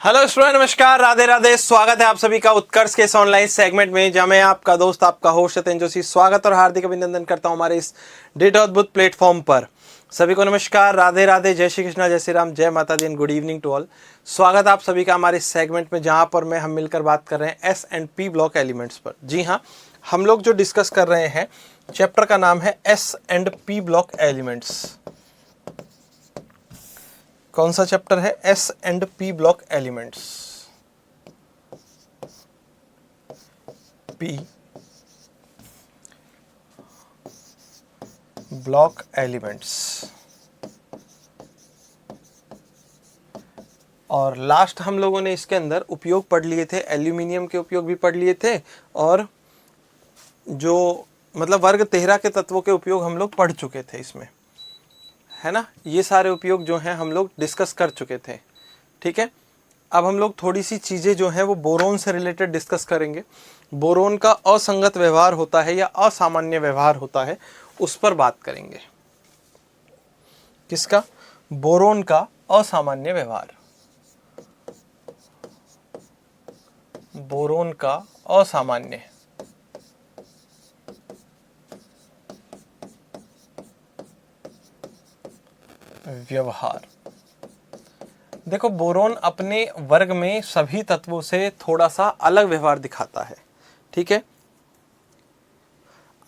Hello student, नमस्कार, राधे राधे। स्वागत है आप सभी का उत्कर्ष के इस ऑनलाइन सेगमेंट में, जहां मैं आपका दोस्त, आपका होस्ट सत्येंद्र जोशी स्वागत और हार्दिक अभिनंदन करता हूं हमारे इस डेट अद्भुत प्लेटफॉर्म पर। सभी को नमस्कार, राधे राधे, जय श्री कृष्णा, जय श्री राम, जय माता दी and good evening to all. स्वागत है आप सभी का हमारे इस सेगमेंट में, जहाँ पर हम मिलकर बात कर रहे हैं S and P block elements पर। जी हाँ, हम लोग जो डिस्कस कर रहे हैं चैप्टर का नाम है S and P block elements. कौन सा चैप्टर है? S and P block elements. P block elements. और लास्ट हम लोगों ने इसके अंदर उपयोग पढ़ लिए थे, एल्यूमिनियम के उपयोग भी पढ़ लिए थे, और जो मतलब वर्ग 13 के तत्वों के उपयोग हम लोग पढ़ चुके थे इसमें, है ना। ये सारे उपयोग जो हैं हम लोग डिस्कस कर चुके थे। ठीक है, अब हम लोग थोड़ी सी चीज़ें जो हैं वो बोरोन से रिलेटेड डिस्कस करेंगे। बोरोन का असंगत व्यवहार होता है या असामान्य व्यवहार होता है, उस पर बात करेंगे। किसका? बोरोन का असामान्य व्यवहार। बोरोन का असामान्य व्यवहार। देखो, बोरोन अपने वर्ग में सभी तत्वों से थोड़ा सा अलग व्यवहार दिखाता है। ठीक है,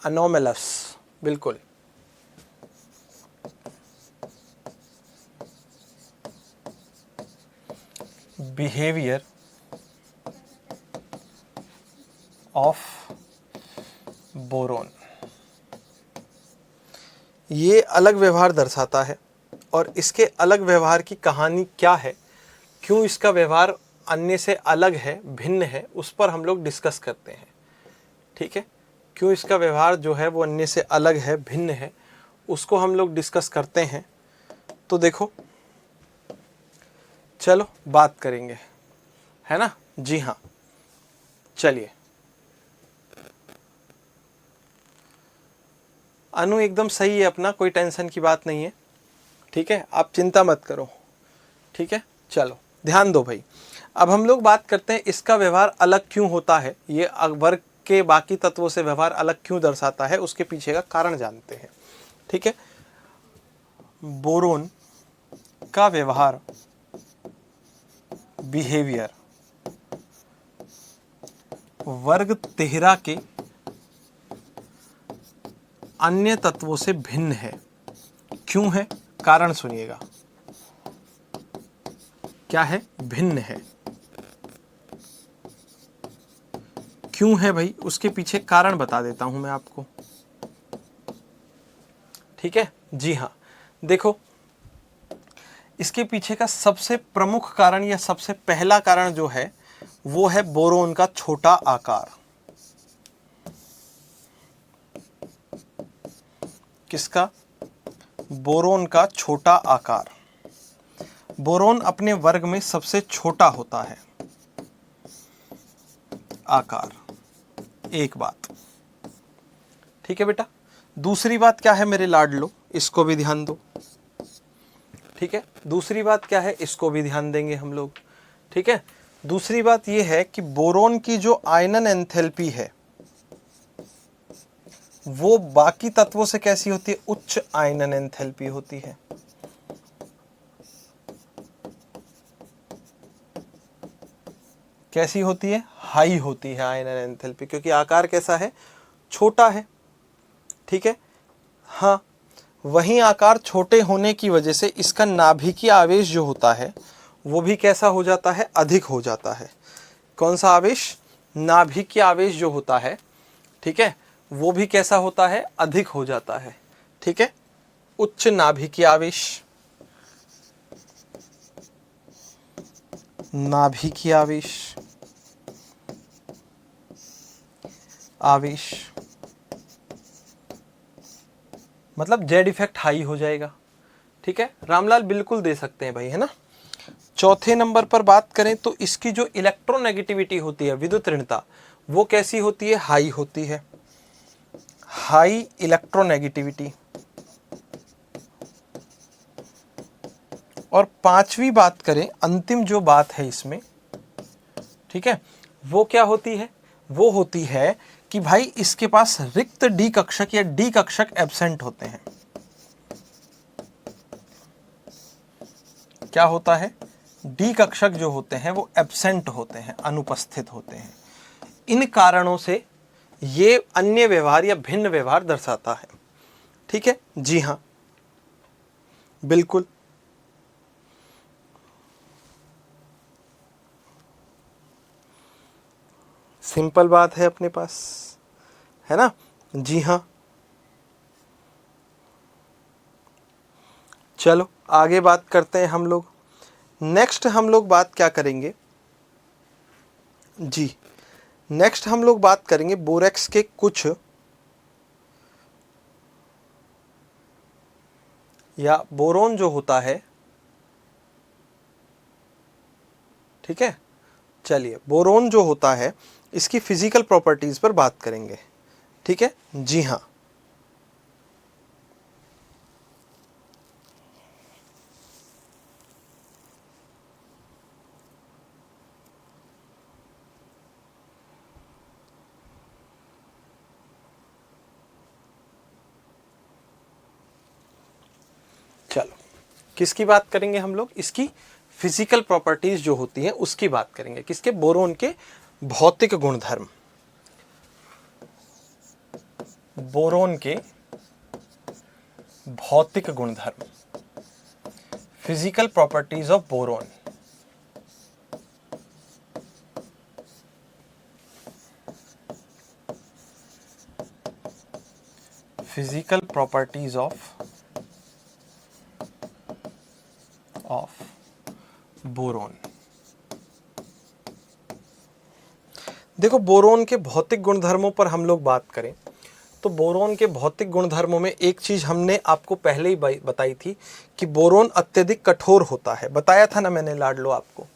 अनोमलस, बिल्कुल। बिहेवियर ऑफ बोरोन, ये अलग व्यवहार दर्शाता है। और इसके अलग व्यवहार की कहानी क्या है, क्यों इसका व्यवहार अन्य से अलग है, भिन्न है, उस पर हम लोग डिस्कस करते हैं। ठीक है, क्यों इसका व्यवहार जो है वो अन्य से अलग है, भिन्न है, उसको हम लोग डिस्कस करते हैं। तो देखो, चलो बात करेंगे, है ना। जी हाँ, चलिए। अनु एकदम सही है अपना, कोई टेंशन की बात नहीं है। ठीक है, आप चिंता मत करो। ठीक है, चलो ध्यान दो भाई। अब हम लोग बात करते हैं इसका व्यवहार अलग क्यों होता है, ये वर्ग के बाकी तत्वों से व्यवहार अलग क्यों दर्शाता है, उसके पीछे का कारण जानते हैं। ठीक है, बोरोन का व्यवहार, बिहेवियर, वर्ग 13 के अन्य तत्वों से भिन्न है। क्यों है? कारण सुनिएगा। क्या है? भिन्न है। क्यों है भाई, उसके पीछे कारण बता देता हूं मैं आपको। ठीक है, जी हाँ। देखो, इसके पीछे का सबसे प्रमुख कारण या सबसे पहला कारण जो है वो है बोरोन का छोटा आकार। किसका? बोरोन का छोटा आकार। बोरोन अपने वर्ग में सबसे छोटा होता है आकार। एक बात। ठीक है बेटा, दूसरी बात क्या है मेरे लाडलो, इसको भी ध्यान दो। ठीक है, दूसरी बात क्या है, इसको भी ध्यान देंगे हम लोग। ठीक है, दूसरी बात यह है कि बोरोन की जो आयनन एंथैल्पी है वो बाकी तत्वों से कैसी होती है? उच्च आयनन एंथैल्पी होती है। कैसी होती है? हाई होती है आयनन एंथैल्पी, क्योंकि आकार कैसा है? छोटा है। ठीक है, हाँ, वहीं आकार छोटे होने की वजह से इसका नाभिकीय आवेश जो होता है वो भी कैसा हो जाता है? अधिक हो जाता है। कौन सा आवेश? नाभिकीय आवेश जो होता है, ठीक है, वो भी कैसा होता है? अधिक हो जाता है। ठीक है, उच्च नाभिकीय आवेश, नाभिकीय आवेश, आवेश मतलब जेड इफेक्ट हाई हो जाएगा। ठीक है, रामलाल बिल्कुल दे सकते हैं भाई, है ना। चौथे नंबर पर बात करें तो इसकी जो इलेक्ट्रोनेगेटिविटी होती है, विद्युत ऋणता, वो कैसी होती है? हाई होती है। High electronegativity. और पांचवी बात करें, अंतिम जो बात है इसमें, ठीक है, वो क्या होती है? वो होती है कि भाई इसके पास रिक्त डी कक्षक या डी कक्षक एब्सेंट होते हैं। क्या होता है? डी कक्षक जो होते हैं वो एब्सेंट होते हैं, अनुपस्थित होते हैं। इन कारणों से ये अन्य व्यवहार या भिन्न व्यवहार दर्शाता है। ठीक है, जी हाँ, बिल्कुल। सिंपल बात है अपने पास, है ना? जी हाँ। चलो आगे बात करते हैं हम लोग। नेक्स्ट हम लोग बात क्या करेंगे जी? नेक्स्ट हम लोग बात करेंगे बोरेक्स के कुछ, या बोरोन जो होता है, ठीक है, चलिए बोरोन जो होता है इसकी फिजिकल प्रॉपर्टीज पर बात करेंगे। ठीक है, जी हाँ। चलो किसकी बात करेंगे हम लोग? इसकी फिजिकल प्रॉपर्टीज जो होती हैं उसकी बात करेंगे। किसके? बोरोन के भौतिक गुणधर्म। बोरोन के भौतिक गुणधर्म, physical properties of boron. Physical properties of boron. देखो, बोरोन के भौतिक गुणधर्मों पर हम लोग बात करें तो बोरोन के भौतिक गुणधर्मों में एक चीज हमने आपको पहले ही बताई थी कि बोरोन अत्यधिक कठोर होता है। बताया था ना मैंने लाडलो आपको।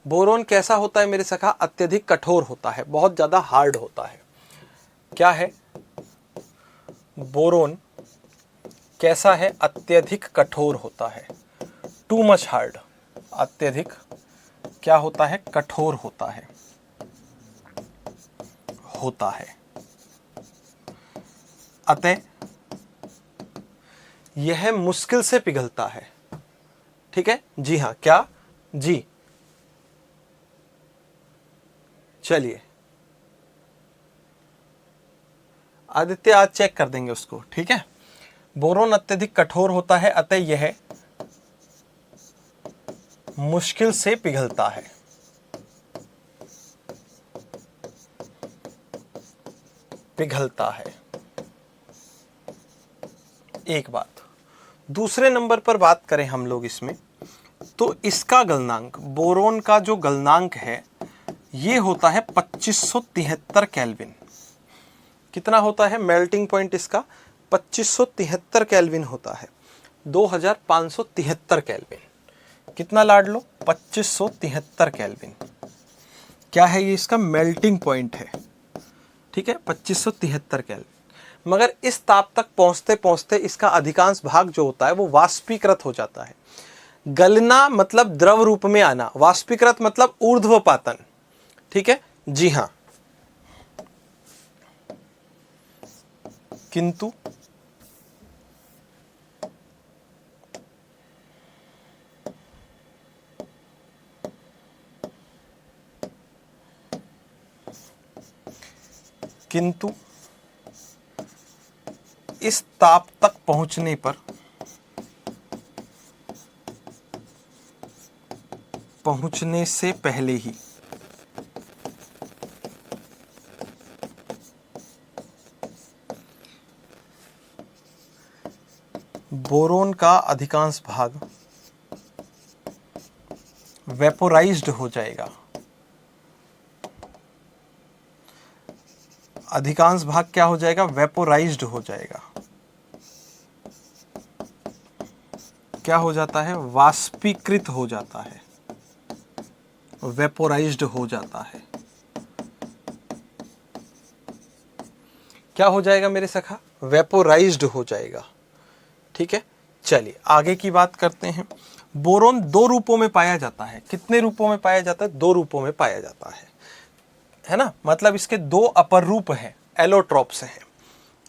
बोरोन कैसा होता है मेरे सखा? अत्यधिक कठोर होता है, बहुत ज्यादा हार्ड होता है। क्या है बोरोन? कैसा है? अत्यधिक कठोर होता है, टू मच हार्ड। अत्यधिक क्या होता है? कठोर होता है, अतः यह मुश्किल से पिघलता है। ठीक है, जी हाँ। क्या जी? चलिए आदित्य आज चेक कर देंगे उसको। ठीक है, बोरोन अत्यधिक कठोर होता है, अतः यह मुश्किल से पिघलता है। एक बात। दूसरे नंबर पर बात करें हम लोग इसमें, तो इसका गलनांक, बोरोन का जो गलनांक है ये होता है 2573 केल्विन। कितना होता है मेल्टिंग पॉइंट इसका? 2573 केल्विन होता है, 2573 केल्विन। कितना लाडलो? 2573 केल्विन। क्या है ये? इसका मेल्टिंग पॉइंट है। ठीक है, 2573 केल्विन। मगर इस ताप तक पहुंचते पहुंचते इसका अधिकांश भाग जो होता है वो वाष्पीकृत हो जाता है। गलना मतलब द्रव रूप में आना, वाष्पीकृत मतलब ऊर्ध्वपातन। ठीक है, जी हाँ। किंतु इस ताप तक पहुंचने पर, पहुंचने से पहले ही बोरोन का अधिकांश भाग वेपोराइज्ड हो जाएगा। अधिकांश भाग क्या हो जाएगा? वेपोराइज्ड हो जाएगा। क्या हो जाता है? वाष्पीकृत हो जाता है, वेपोराइज्ड हो जाता है। क्या हो जाएगा मेरे सखा? वेपोराइज्ड हो जाएगा। ठीक है, चलिए आगे की बात करते हैं। बोरोन दो रूपों में पाया जाता है। कितने रूपों में पाया जाता है? दो रूपों में पाया जाता है ना। मतलब इसके दो अपर रूप हैं, एलोट्रॉप्स हैं।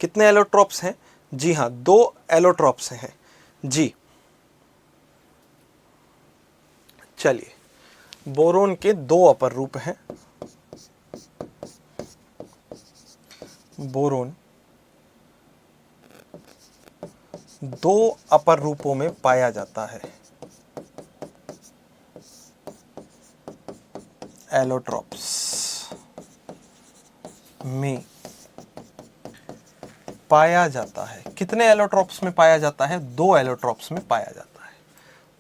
कितने एलोट्रॉप्स हैं? जी हाँ, दो एलोट्रॉप्स हैं जी। चलिए, बोरोन के दो अपर रूप हैं। बोरोन दो अपर रूपों में पाया जाता है, एलोट्रॉप्स में पाया जाता है। कितने एलोट्रॉप्स में पाया जाता है? दो एलोट्रॉप्स में पाया जाता है।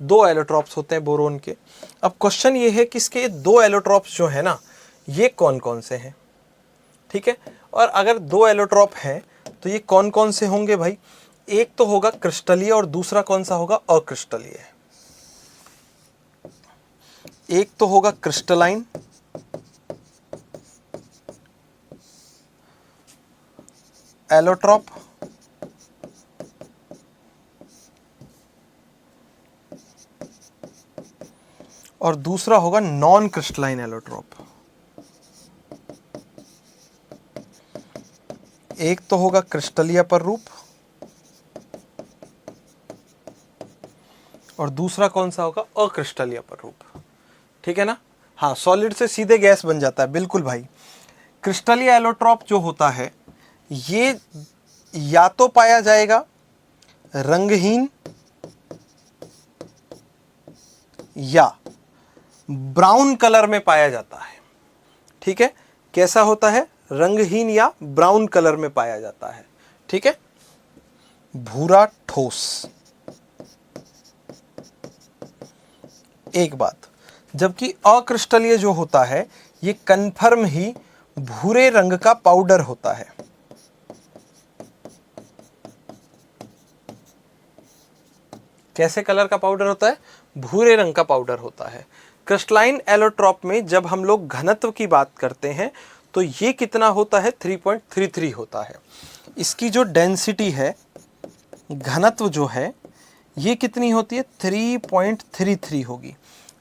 दो एलोट्रॉप्स होते हैं बोरोन के। अब क्वेश्चन ये है कि इसके दो एलोट्रॉप्स जो है ना, ये कौन कौन से हैं? ठीक है, और अगर दो एलोट्रॉप हैं तो ये कौन कौन से होंगे भाई? एक तो होगा क्रिस्टलीय और दूसरा कौन सा होगा? अक्रिस्टलीय। एक तो होगा क्रिस्टलाइन एलोट्रॉप और दूसरा होगा नॉन क्रिस्टलाइन एलोट्रॉप। एक तो होगा क्रिस्टलीय पर रूप और दूसरा कौन सा होगा? अक्रिस्टलीय पर रूप। ठीक है ना। हाँ, सॉलिड से सीधे गैस बन जाता है, बिल्कुल भाई। क्रिस्टलीय एलोट्रॉप जो होता है ये या तो पाया जाएगा रंगहीन या ब्राउन कलर में पाया जाता है। ठीक है, कैसा होता है? रंगहीन या ब्राउन कलर में पाया जाता है। ठीक है, भूरा ठोस। एक बात, जबकि अक्रिस्टलीय जो होता है ये कन्फर्म ही भूरे रंग का पाउडर होता है। कैसे कलर का पाउडर होता है? भूरे रंग का पाउडर होता है। क्रिस्टलाइन एलोट्रॉप में जब हम लोग घनत्व की बात करते हैं तो ये कितना होता है? 3.33 होता है। इसकी जो डेंसिटी है, घनत्व जो है, ये कितनी होती है? 3.33 होगी।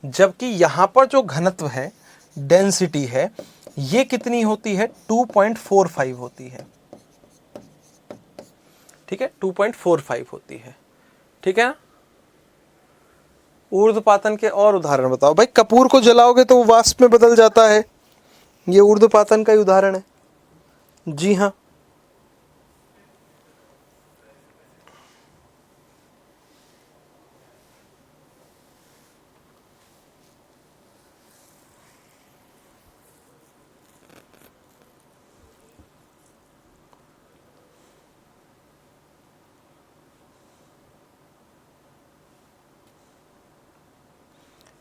जबकि यहां पर जो घनत्व है, डेंसिटी है, ये कितनी होती है? 2.45 होती है। ठीक है, 2.45 होती है। ठीक है ना। ऊर्ध्वपातन के और उदाहरण बताओ भाई। कपूर को जलाओगे तो वो वाष्प में बदल जाता है, ये ऊर्ध्वपातन का ही उदाहरण है। जी हाँ,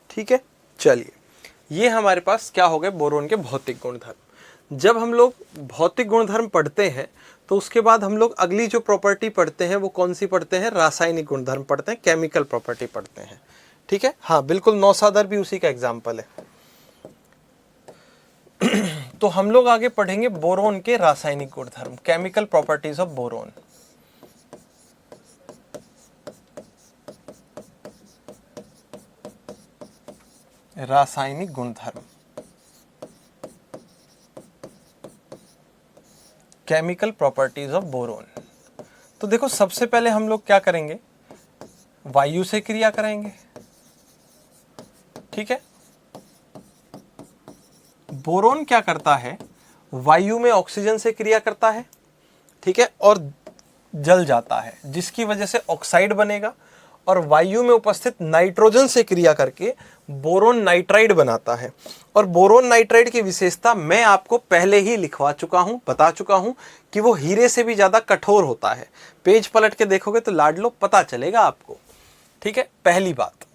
ठीक है। चलिए, ये हमारे पास क्या हो गए? बोरोन के भौतिक गुणधर्म। जब हम लोग भौतिक गुणधर्म पढ़ते हैं तो उसके बाद हम लोग अगली जो प्रॉपर्टी पढ़ते हैं वो कौन सी पढ़ते हैं? रासायनिक गुणधर्म पढ़ते हैं, केमिकल प्रॉपर्टी पढ़ते हैं। ठीक है, हाँ बिल्कुल, नौसादर भी उसी का एग्जाम्पल है। तो हम लोग आगे पढ़ेंगे बोरोन के रासायनिक गुणधर्म, केमिकल प्रॉपर्टीज ऑफ बोरोन। रासायनिक गुणधर्म, केमिकल प्रॉपर्टीज ऑफ बोरोन। तो देखो, सबसे पहले हम लोग क्या करेंगे? वायु से क्रिया करेंगे। ठीक है, बोरोन क्या करता है? वायु में ऑक्सीजन से क्रिया करता है। ठीक है, और जल जाता है, जिसकी वजह से ऑक्साइड बनेगा और वायु में उपस्थित नाइट्रोजन से क्रिया करके बोरोन नाइट्राइड बनाता है। और बोरोन नाइट्राइड की विशेषता मैं आपको पहले ही लिखवा चुका हूं, बता चुका हूं कि वो हीरे से भी ज्यादा कठोर होता है। पेज पलट के देखोगे तो लाडलो पता चलेगा आपको। ठीक है, पहली बात,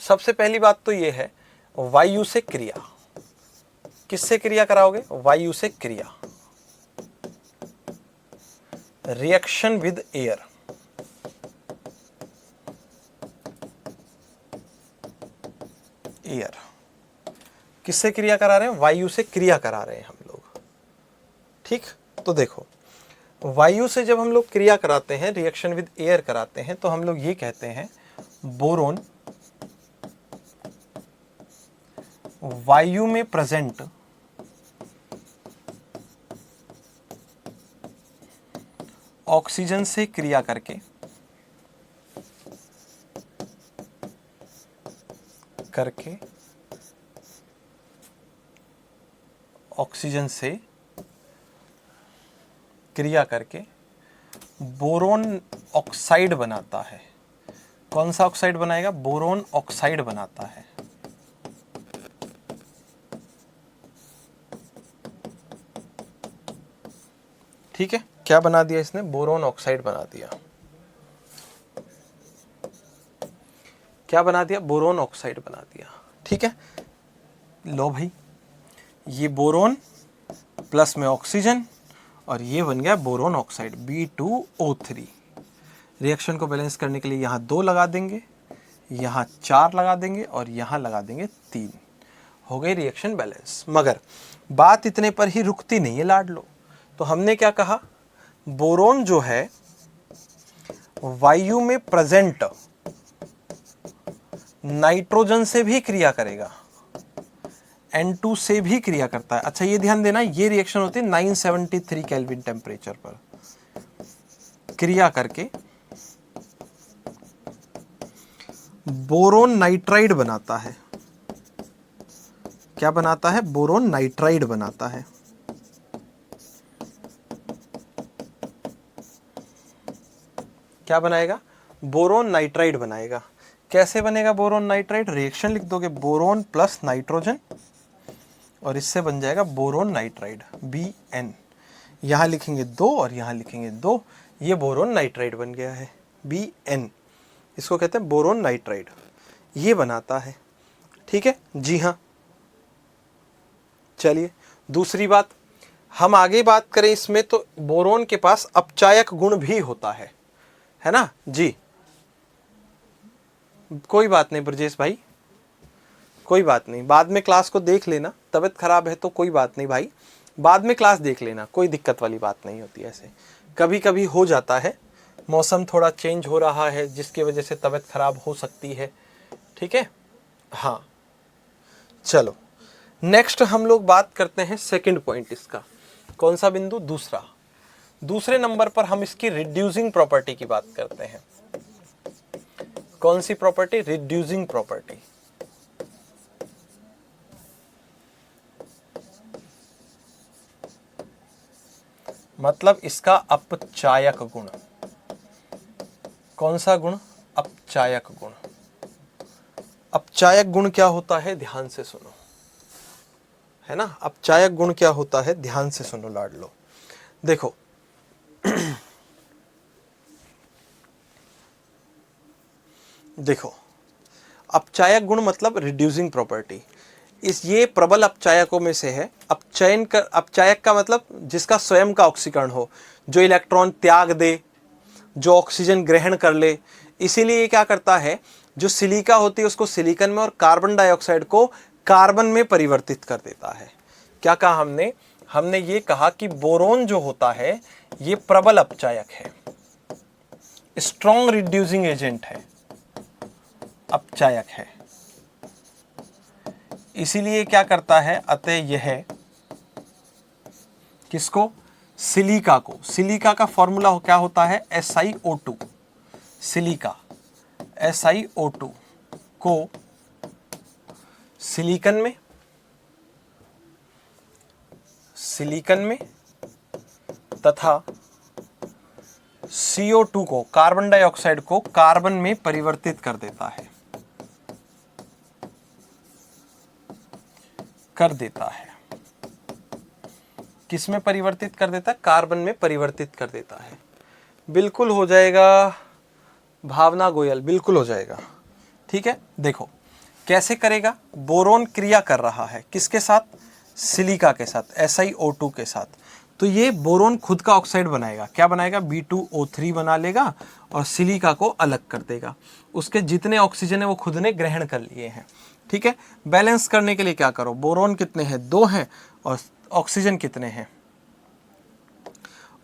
सबसे पहली बात तो ये है, वायु से क्रिया। किससे क्रिया कराओगे? वायु से क्रिया, रिएक्शन विद एयर। एयर किससे क्रिया करा रहे हैं? वायु से क्रिया करा रहे हैं हम लोग। ठीक, तो देखो, वायु से जब हम लोग क्रिया कराते हैं, रिएक्शन विद एयर कराते हैं, तो हम लोग ये कहते हैं बोरोन वायु में प्रेजेंट ऑक्सीजन से क्रिया करके ऑक्सीजन से क्रिया करके बोरोन ऑक्साइड बनाता है। कौन सा ऑक्साइड बनाएगा? बोरोन ऑक्साइड बनाता है। ठीक है, क्या बना दिया इसने? बोरोन ऑक्साइड बना दिया। क्या बना दिया? बोरोन ऑक्साइड बना दिया। ठीक है, लो भाई, ये बोरोन प्लस में ऑक्सीजन और ये बन गया बोरोन ऑक्साइड B2O3। रिएक्शन को बैलेंस करने के लिए यहाँ 2 लगा देंगे, यहाँ 4 लगा देंगे और यहाँ लगा देंगे 3। हो गई रिएक्शन बैलेंस। मगर बात इतने पर ही रुकती नहीं है लाडलो। तो हमने क्या कहा? बोरोन जो है वायु में प्रेजेंट नाइट्रोजन से भी क्रिया करेगा, N2 से भी क्रिया करता है। अच्छा, ये ध्यान देना, ये रिएक्शन होती है 973 केल्विन टेम्परेचर पर क्रिया करके बोरोन नाइट्राइड बनाता है। क्या बनाता है? बोरोन नाइट्राइड बनाता है। क्या बनाएगा? बोरोन नाइट्राइड बनाएगा। कैसे बनेगा बोरोन नाइट्राइड? रिएक्शन लिख दोगे, बोरोन प्लस नाइट्रोजन और इससे बन जाएगा बोरोन नाइट्राइड Bn। यहाँ लिखेंगे 2 और यहाँ लिखेंगे 2, ये बोरोन नाइट्राइड बन गया है Bn। इसको कहते हैं बोरोन नाइट्राइड, ये बनाता है। ठीक है जी हाँ। चलिए दूसरी बात, हम आगे बात करें इसमें तो बोरोन के पास अपचायक गुण भी होता है ना जी? कोई बात नहीं ब्रजेश भाई, कोई बात नहीं, बाद में क्लास को देख लेना। तबीयत खराब है तो कोई बात नहीं भाई, बाद में क्लास देख लेना, कोई दिक्कत वाली बात नहीं होती। ऐसे कभी कभी हो जाता है, मौसम थोड़ा चेंज हो रहा है जिसकी वजह से तबीयत खराब हो सकती है। ठीक है, हाँ चलो नेक्स्ट हम लोग बात करते हैं सेकंड पॉइंट इसका। कौन सा बिंदु? दूसरा। दूसरे नंबर पर हम इसकी रिड्यूसिंग प्रॉपर्टी की बात करते हैं। कौन सी प्रॉपर्टी? Reducing property. मतलब इसका अपचायक गुण। कौन सा गुण? अपचायक गुण। अपचायक गुण क्या होता है? ध्यान से सुनो, है ना? अपचायक गुण क्या होता है? ध्यान से सुनो लाडलो। देखो देखो, अपचायक गुण मतलब रिड्यूसिंग प्रॉपर्टी। ये प्रबल अपचायकों में से है। अपचायक का मतलब जिसका स्वयं का ऑक्सीकरण हो, जो इलेक्ट्रॉन त्याग दे, जो ऑक्सीजन ग्रहण कर ले। इसीलिए ये क्या करता है, जो सिलिका होती है उसको सिलिकन में और कार्बन डाइऑक्साइड को कार्बन में परिवर्तित कर देता है। क्या कहा हमने? हमने ये कहा कि बोरोन जो होता है ये प्रबल अपचायक है, स्ट्रॉन्ग रिड्यूसिंग एजेंट है, अपचायक है। इसीलिए क्या करता है, अतः यह किसको? सिलिका को। सिलिका का फॉर्मूला क्या होता है? SiO2। सिलिका SiO2 को सिलिकन में तथा CO2 को, कार्बन डाइऑक्साइड को कार्बन में परिवर्तित कर देता है, किस में परिवर्तित कर देता है? कार्बन में परिवर्तित कर देता है। बिल्कुल हो जाएगा भावना गोयल, बिल्कुल हो जाएगा। ठीक है, देखो कैसे करेगा। बोरोन क्रिया कर रहा है किसके साथ? सिलिका के साथ, SiO2 के साथ। तो ये बोरोन खुद का ऑक्साइड बनाएगा। क्या बनाएगा? B2O3 बना लेगा और सिलिका को अलग कर देगा। उसके जितने ऑक्सीजन है वो खुद ने ग्रहण कर लिए हैं। ठीक है, बैलेंस करने के लिए क्या करो, बोरोन कितने हैं? 2 हैं और ऑक्सीजन कितने हैं?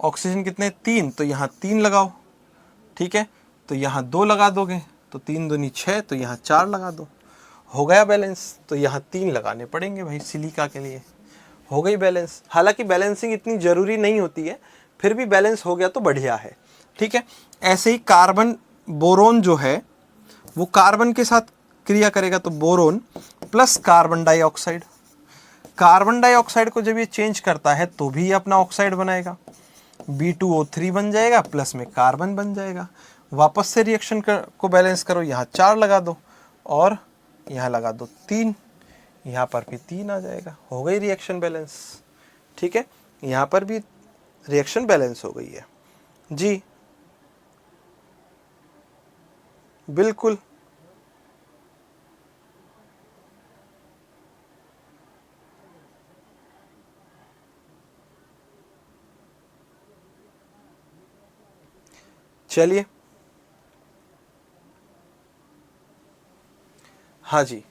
ऑक्सीजन कितने 3, तो यहाँ 3 लगाओ, ठीक है। तो यहाँ 2 लगा दोगे तो 3 दूनी 6, तो यहाँ 4 लगा दो, हो गया बैलेंस। तो यहाँ 3 लगाने पड़ेंगे भाई सिलिका के लिए, हो गई बैलेंस। हालांकि बैलेंसिंग इतनी ज़रूरी नहीं होती है, फिर भी बैलेंस हो गया तो बढ़िया है, ठीक है। ऐसे ही कार्बन बोरोन जो है वो कार्बन के साथ क्रिया करेगा, तो boron plus carbon dioxide, carbon dioxide को जब ये चेंज करता है तो भी ये अपना ऑक्साइड बनाएगा, B2O3 बन जाएगा, प्लस में कार्बन बन जाएगा। वापस से रिएक्शन को बैलेंस करो, यहाँ 4 लगा दो और यहाँ लगा दो 3, यहाँ पर भी 3 आ जाएगा, हो गई रिएक्शन बैलेंस, ठीक है। यहाँ पर भी रिएक्शन बैलेंस हो गई है जी, बिल्कुल। चलिए, हाँ जी,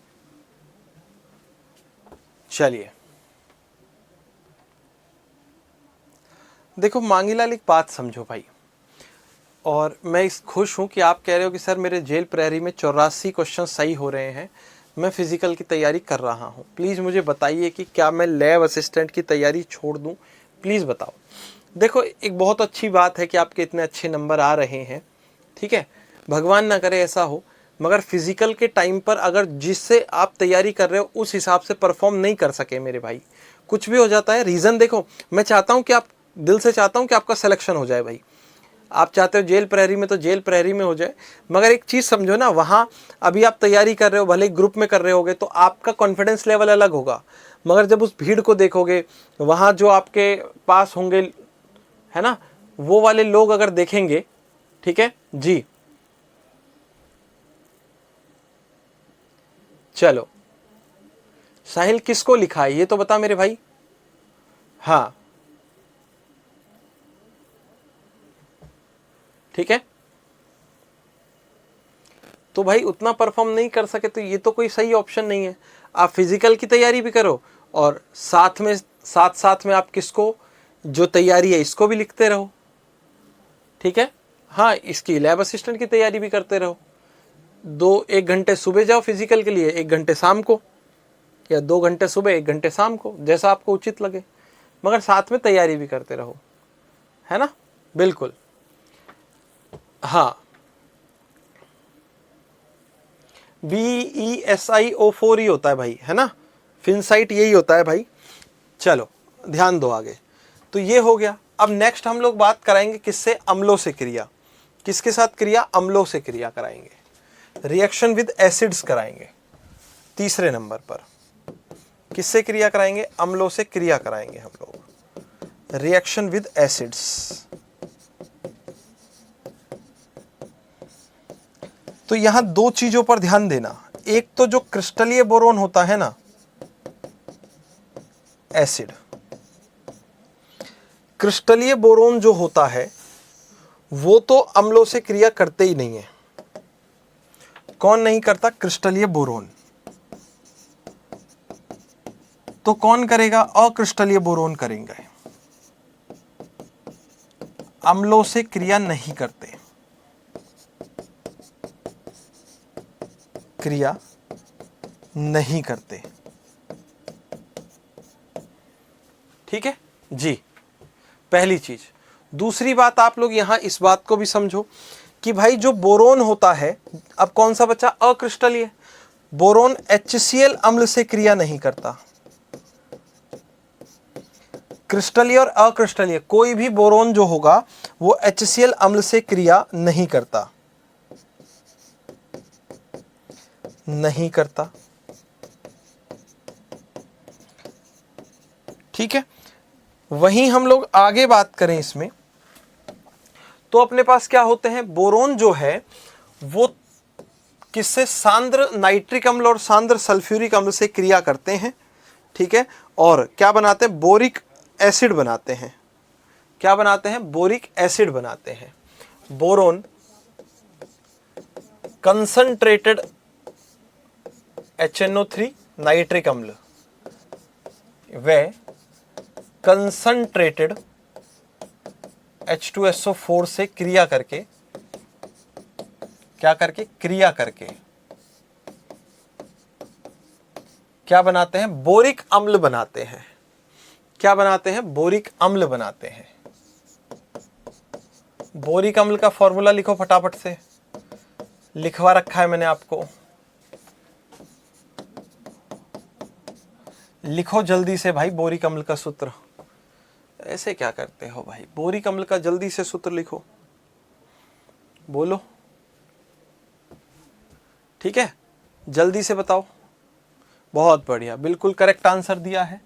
चलिए। देखो मांगीलाल, एक बात समझो भाई, और मैं इस खुश हूँ कि आप कह रहे हो कि सर मेरे जेल प्रहरी में 84 क्वेश्चन सही हो रहे हैं, मैं फिज़िकल की तैयारी कर रहा हूँ। प्लीज़ मुझे बताइए कि क्या मैं लैब असिस्टेंट की तैयारी छोड़ दूँ, प्लीज़ बताओ। देखो एक बहुत अच्छी बात है कि आपके इतने अच्छे नंबर आ रहे हैं, ठीक है, भगवान ना करे ऐसा हो, मगर फिज़िकल के टाइम पर अगर जिससे आप तैयारी कर रहे हो उस हिसाब से परफॉर्म नहीं कर सके मेरे भाई, कुछ भी हो जाता है। रीज़न देखो, मैं चाहता हूँ कि आप, दिल से चाहता हूँ कि आपका सिलेक्शन हो जाए भाई, आप चाहते हो जेल प्रहरी में तो जेल प्रहरी में हो जाए, मगर एक चीज़ समझो ना, वहाँ अभी आप तैयारी कर रहे हो, भले ग्रुप में कर रहे होगे तो आपका कॉन्फिडेंस लेवल अलग होगा, मगर जब उस भीड़ को देखोगे, वहाँ जो आपके पास होंगे, है ना, वो वाले लोग अगर देखेंगे, ठीक है जी। चलो साहिल, किसको लिखा है ये तो बता मेरे भाई। हाँ ठीक है, तो भाई उतना परफॉर्म नहीं कर सके तो ये तो कोई सही ऑप्शन नहीं है। आप फिजिकल की तैयारी भी करो और साथ साथ में आप किसको, जो तैयारी है इसको भी लिखते रहो, ठीक है। हाँ, इसकी लैब असिस्टेंट की तैयारी भी करते रहो। 1 घंटे सुबह जाओ फिजिकल के लिए, 1 घंटे शाम को, या 2 घंटे सुबह 1 घंटे शाम को, जैसा आपको उचित लगे, मगर साथ में तैयारी भी करते रहो, है ना, बिल्कुल। हाँ, BESIO4 ही होता है भाई, है ना, फिनसाइट यही होता है भाई। चलो ध्यान दो आगे, तो ये हो गया। अब नेक्स्ट हम लोग बात कराएंगे किससे, अम्लों से क्रिया। किसके साथ क्रिया, अम्लों से क्रिया कराएंगे, रिएक्शन विद एसिड्स कराएंगे। तीसरे नंबर पर किससे क्रिया कराएंगे, अम्लों से क्रिया कराएंगे हम लोग, रिएक्शन विद एसिड्स। तो यहां 2 चीजों पर ध्यान देना, एक तो जो क्रिस्टलीय बोरोन होता है ना, एसिड, क्रिस्टलीय बोरोन जो होता है वो तो अम्लों से क्रिया करते ही नहीं है। कौन नहीं करता, क्रिस्टलीय बोरोन। तो कौन करेगा, अक्रिस्टलीय बोरोन करेंगे, अम्लों से क्रिया नहीं करते, क्रिया नहीं करते, ठीक है जी, पहली चीज। दूसरी बात, आप लोग यहां इस बात को भी समझो कि भाई जो बोरोन होता है, अब कौन सा बच्चा, अक्रिस्टलीय बोरोन, HCl अम्ल से क्रिया नहीं करता। क्रिस्टलीय और अक्रिस्टलीय कोई भी बोरोन जो होगा वो HCl अम्ल से क्रिया नहीं करता, नहीं करता, ठीक है। वहीं हम लोग आगे बात करें इसमें, तो अपने पास क्या होते हैं, बोरोन जो है वो किससे, सांद्र नाइट्रिक अम्ल और सांद्र सल्फ्यूरिक अम्ल से क्रिया करते हैं, ठीक है। और क्या बनाते हैं, बोरिक एसिड बनाते हैं। क्या बनाते हैं, बोरिक एसिड बनाते हैं। बोरोन कंसंट्रेटेड HNO3 नाइट्रिक अम्ल, व कंसंट्रेटेड H2SO4 से क्रिया करके, क्या करके, क्रिया करके क्या बनाते हैं, बोरिक अम्ल बनाते हैं। क्या बनाते हैं, बोरिक अम्ल बनाते हैं। बोरिक अम्ल का फॉर्मूला लिखो फटाफट से, लिखवा रखा है मैंने आपको, लिखो जल्दी से भाई बोरिक अम्ल का सूत्र। ऐसे क्या करते हो भाई, बोरिक अम्ल का जल्दी से सूत्र लिखो, बोलो, ठीक है, जल्दी से बताओ। बहुत बढ़िया, बिल्कुल करेक्ट आंसर दिया है,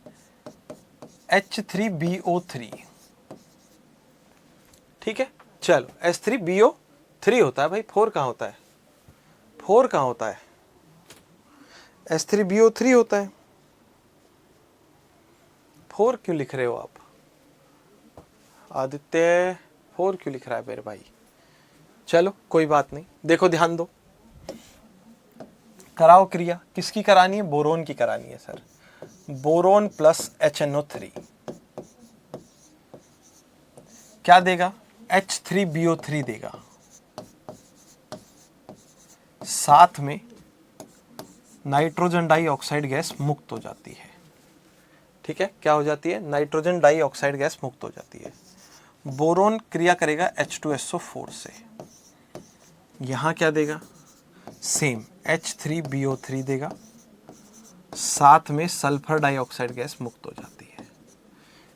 H3BO3। ठीक है, चलो H3BO3 होता है भाई, 4 कहाँ होता है, 4 कहाँ होता है, H3BO3 होता है। 4 क्यों लिख रहे हो आप आदित्य, 4 क्यों लिख रहा है मेरे भाई। चलो कोई बात नहीं, देखो ध्यान दो, कराओ क्रिया, किसकी करानी है, बोरोन की करानी है सर। बोरोन प्लस HNO3 क्या देगा, H3BO3 देगा, साथ में नाइट्रोजन डाइऑक्साइड गैस मुक्त हो जाती है। ठीक है, क्या हो जाती है, नाइट्रोजन डाइऑक्साइड गैस मुक्त हो जाती है। बोरोन क्रिया करेगा H2SO4 से, यहां क्या देगा, सेम H3BO3 देगा, साथ में सल्फर डाइऑक्साइड गैस मुक्त हो जाती है।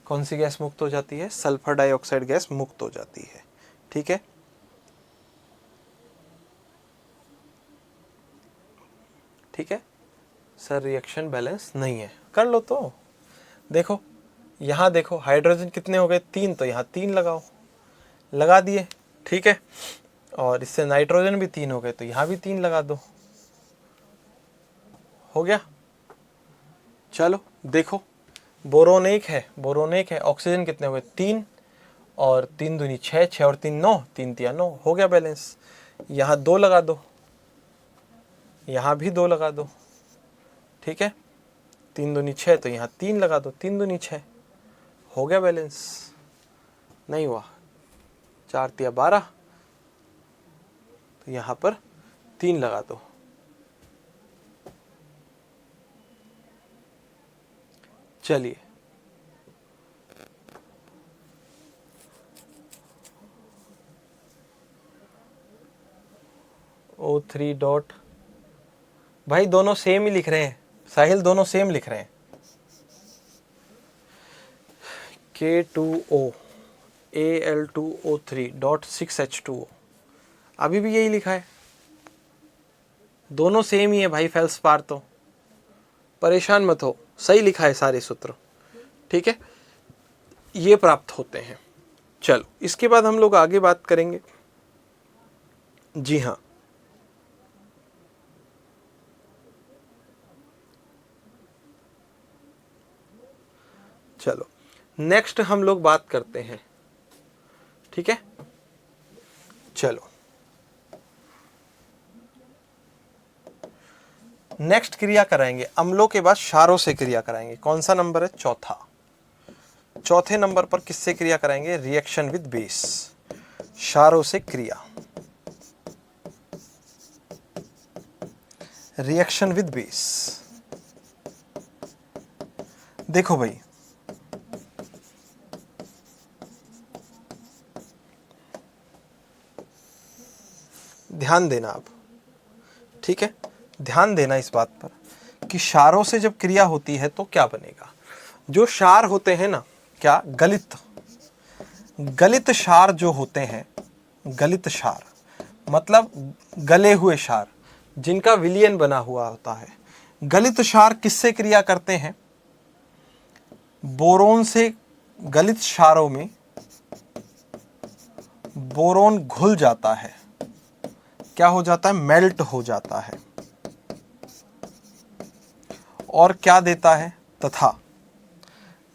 कौन सी गैस मुक्त हो जाती है, सल्फर डाइऑक्साइड गैस मुक्त हो जाती है। ठीक है, ठीक है सर, रिएक्शन बैलेंस नहीं है, कर लो तो। देखो यहाँ देखो, हाइड्रोजन कितने हो गए, 3, तो यहाँ 3 लगाओ, लगा दिए। ठीक है, और इससे नाइट्रोजन भी 3 हो गए, तो यहाँ भी 3 लगा दो, हो गया। चलो देखो, बोरोन 1 है, बोरोन 1 है, ऑक्सीजन कितने हो गए, 3, और 3 दूनी 6, 6 और 3 9, 3 तिया 9, हो गया बैलेंस। यहाँ 2 लगा दो, यहाँ भी 2 लगा दो। ठीक है, 3 दूनी 6, तो यहाँ 3 लगा दो, 3 दूनी 6, हो गया बैलेंस। नहीं हुआ, 4 तिया 12, तो यहाँ पर 3 लगा दो। चलिए O3 डॉट, भाई दोनों सेम ही लिख रहे हैं साहिल, दोनों सेम लिख रहे हैं। K2O Al2O3 डॉट 6H2O, अभी भी यही लिखा है, दोनों सेम ही है भाई, फेल्सपार, तो परेशान मत हो, सही लिखा है सारे सूत्र। ठीक है, ये प्राप्त होते हैं। चलो इसके बाद हम लोग आगे बात करेंगे। जी हाँ, चलो नेक्स्ट हम लोग बात करते हैं। ठीक है, चलो नेक्स्ट क्रिया कराएंगे, अम्लों के बाद क्षारों से क्रिया कराएंगे। कौन सा नंबर है, चौथा। चौथे नंबर पर किससे क्रिया कराएंगे, रिएक्शन विद बेस, क्षारों से क्रिया, रिएक्शन विद बेस। देखो भाई, ध्यान देना आप, ठीक है, ध्यान देना इस बात पर कि क्षारों से जब क्रिया होती है तो क्या बनेगा। जो क्षार होते हैं ना, क्या, गलित, गलित क्षार जो होते हैं, गलित क्षार मतलब गले हुए क्षार, जिनका विलयन बना हुआ होता है। गलित क्षार किससे क्रिया करते हैं, बोरोन से। गलित क्षारों में बोरोन घुल जाता है, क्या हो जाता है, मेल्ट हो जाता है, और क्या देता है, तथा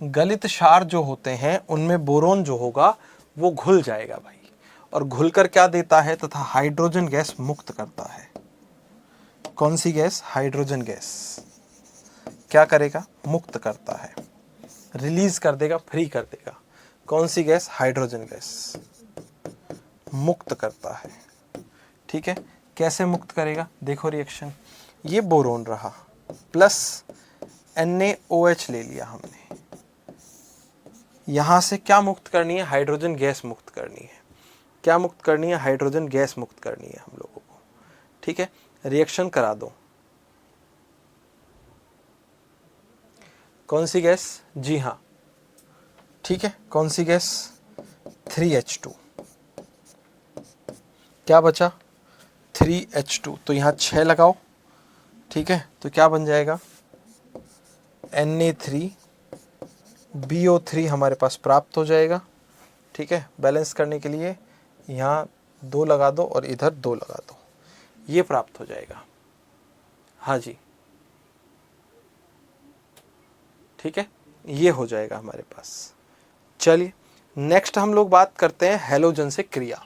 गलित क्षार जो होते हैं उनमें बोरोन जो होगा वो घुल जाएगा भाई, और घुलकर क्या देता है, तथा हाइड्रोजन गैस मुक्त करता है। कौन सी गैस, हाइड्रोजन गैस क्या करेगा, मुक्त करता है, रिलीज कर देगा, फ्री कर देगा। कौन सी गैस? हाइड्रोजन गैस मुक्त करता है। ठीक है, कैसे मुक्त करेगा? देखो रिएक्शन, ये बोरोन रहा प्लस NaOH ले लिया हमने, यहां से क्या मुक्त करनी है? हाइड्रोजन गैस मुक्त करनी है। क्या मुक्त करनी है? हाइड्रोजन गैस मुक्त करनी है हम लोगों को। ठीक है, रिएक्शन करा दो। कौन सी गैस? जी हाँ, ठीक है, कौन सी गैस? 3H2। क्या बचा? 3H2, तो यहाँ 6 लगाओ। ठीक है, तो क्या बन जाएगा? Na3BO3 हमारे पास प्राप्त हो जाएगा। ठीक है, बैलेंस करने के लिए यहाँ 2 लगा दो और इधर 2 लगा दो, ये प्राप्त हो जाएगा। हाँ जी, ठीक है, ये हो जाएगा हमारे पास। चलिए नेक्स्ट हम लोग बात करते हैं हैलोजन से क्रिया।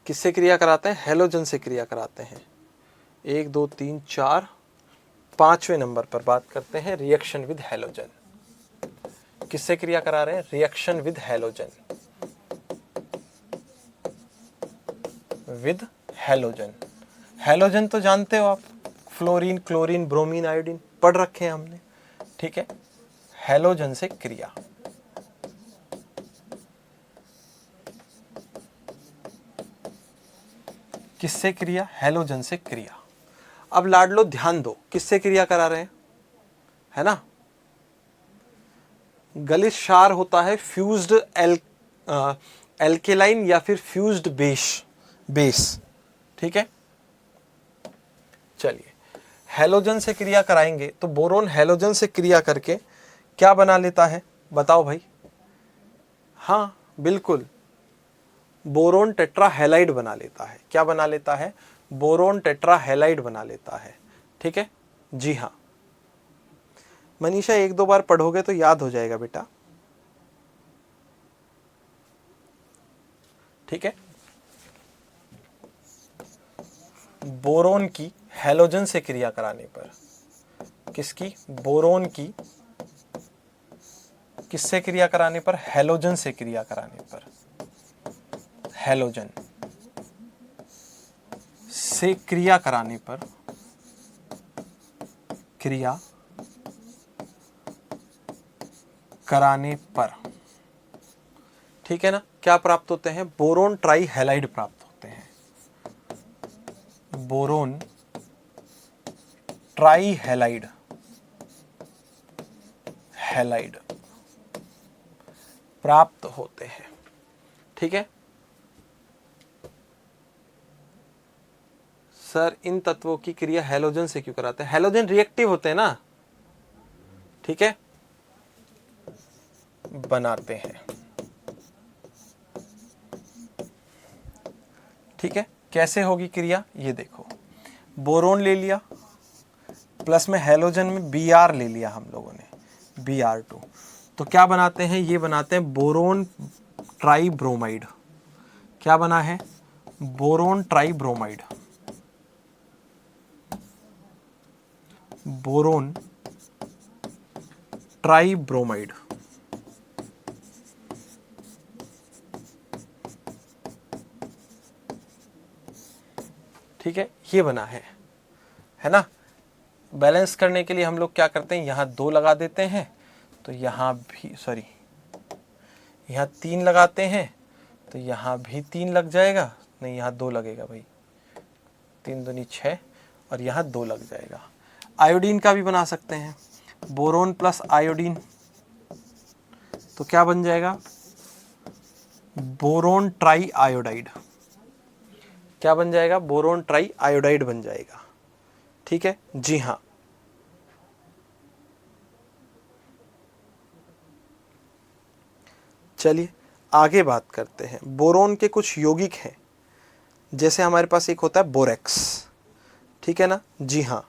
किससे क्रिया कराते हैं? हैलोजन से क्रिया कराते हैं। 1 2 3 4 5वें नंबर पर बात करते हैं रिएक्शन विद हैलोजन। किससे क्रिया करा रहे हैं? Reaction with halogen. With halogen, halogen तो जानते हो आप, फ्लोरीन, क्लोरीन, ब्रोमीन, आयोडीन पढ़ रखे हैं हमने। ठीक है, हैलोजन से क्रिया। किससे क्रिया? हैलोजन से क्रिया। अब लाडलो ध्यान दो, किससे क्रिया करा रहे हैं? है ना, गलित क्षार होता है फ्यूज्ड एल्केलाइन या फिर फ्यूज्ड बेस। ठीक है, चलिए हैलोजन से क्रिया कराएंगे तो बोरोन हैलोजन से क्रिया करके क्या बना लेता है? बताओ भाई। हाँ बिल्कुल, बोरोन टेट्राहेलाइड बना लेता है। क्या बना लेता है? बोरोन टेट्राहेलाइड बना लेता है। ठीक है, जी हाँ मनीषा, 1 2 बार पढ़ोगे तो याद हो जाएगा बेटा। ठीक है, बोरोन की हैलोजन से क्रिया कराने पर, किसकी? बोरोन की किससे क्रिया कराने पर? हैलोजन से क्रिया कराने पर, हैलोजन से क्रिया कराने पर, क्रिया कराने पर, ठीक है ना, क्या प्राप्त होते हैं? बोरोन ट्राईहैलाइड प्राप्त होते हैं। बोरोन ट्राईहैलाइड प्राप्त होते हैं। ठीक है सर, इन तत्वों की क्रिया हैलोजन से क्यों कराते हैं? हैलोजन रिएक्टिव होते हैं ना। ठीक है, बनाते हैं। ठीक है, कैसे होगी क्रिया? ये देखो, बोरोन ले लिया प्लस में हैलोजन में Br ले लिया हम लोगों ने, Br2, तो क्या बनाते हैं? ये बनाते हैं बोरोन ट्राईब्रोमाइड। क्या बना है? बोरोन ट्राईब्रोमाइड। बोरोन ट्राईब्रोमाइड। ठीक है, ये बना है ना। बैलेंस करने के लिए हम लोग क्या करते हैं? यहाँ 2 लगा देते हैं, तो यहाँ भी सॉरी यहाँ 3 लगाते हैं, तो यहाँ भी 3 लग जाएगा। नहीं, यहाँ 2 लगेगा भाई, 3 दूनी 6 और यहाँ 2 लग जाएगा। आयोडीन का भी बना सकते हैं, बोरोन प्लस आयोडीन, तो क्या बन जाएगा? Boron try iodide. क्या बन जाएगा? बोरोन ट्राई आयोडाइड बन जाएगा। ठीक है, जी हाँ चलिए आगे बात करते हैं। बोरोन के कुछ यौगिक हैं, जैसे हमारे पास एक होता है बोरेक्स। ठीक है ना, जी हाँ,